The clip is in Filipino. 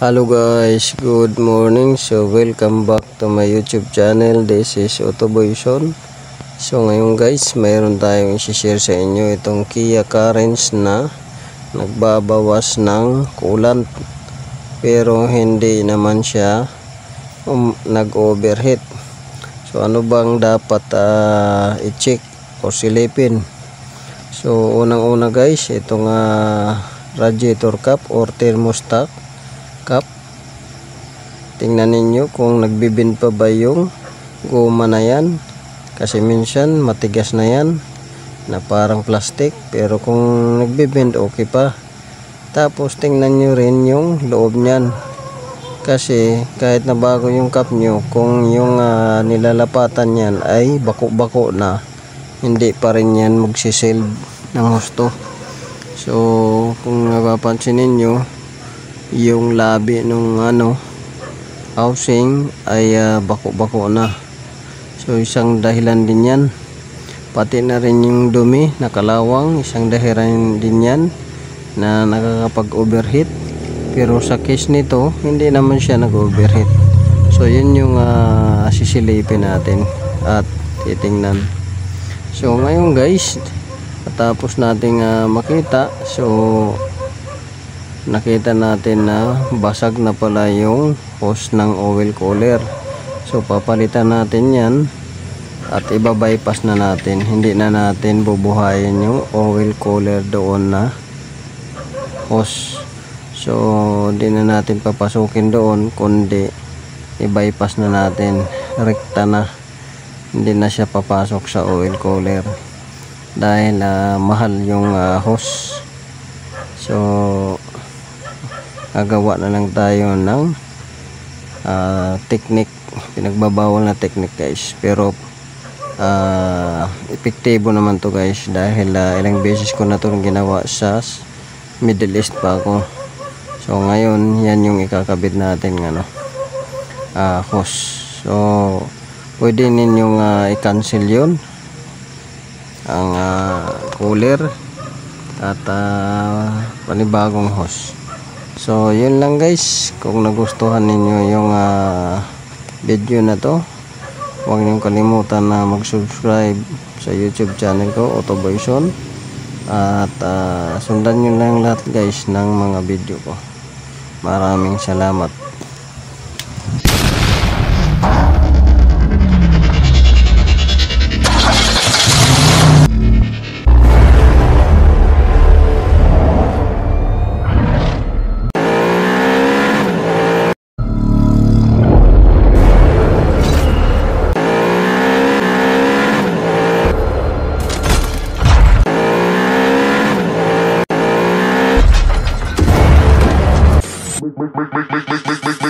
Hello guys, good morning. So welcome back to my YouTube channel. This is Autoboyson. So ngayon guys, mayroon tayong i-share sa inyo itong Kia Carens na nagbabawas ng coolant, pero hindi naman siya nag-overheat. So ano bang dapat i-check o silipin? So unang-una guys, itong radiator cap or thermostat cap, tingnan ninyo kung nagbibend pa ba yung goma na yan, kasi minsan matigas na yan na parang plastic, pero kung nagbibend okay pa. Tapos tingnan nyo rin yung loob nyan, kasi kahit na bago yung cap nyo, kung yung nilalapatan yan ay bako-bako na, hindi pa rin yan magsisilb ng husto. So kung napapansin ninyo, yung labi nung housing ay bako-bako na. So isang dahilan din yan, pati na rin yung dumi nakalawang, isang dahilan din yan na nakakapag-overheat. Pero sa case nito, hindi naman siya nag-overheat. So yun yung sisilipin natin at titingnan. So ngayon guys, tapos nating makita, so nakita natin na basag na pala yung hose ng oil cooler. So papalitan natin yan at iba-bypass na natin, hindi na natin bubuhayin yung oil cooler doon na hose. So hindi na natin papasukin doon, kundi i-bypass na natin, rekta na, hindi na siya papasok sa oil cooler dahil mahal yung hose. So gagawa na lang tayo ng technique, pinagbabawal na technique guys, pero epektibo naman to guys, dahil ilang beses ko na to ginawa sa Middle East pa ako. So ngayon yan yung ikakabit natin hose. So pwede ninyong i-cancel yun ang cooler at panibagong hose. So yun lang guys, kung nagustuhan ninyo yung video na to, huwag niyong kalimutan na mag-subscribe sa YouTube channel ko, Autoboyson, at sundan nyo lang lahat guys ng mga video ko. Maraming salamat. Make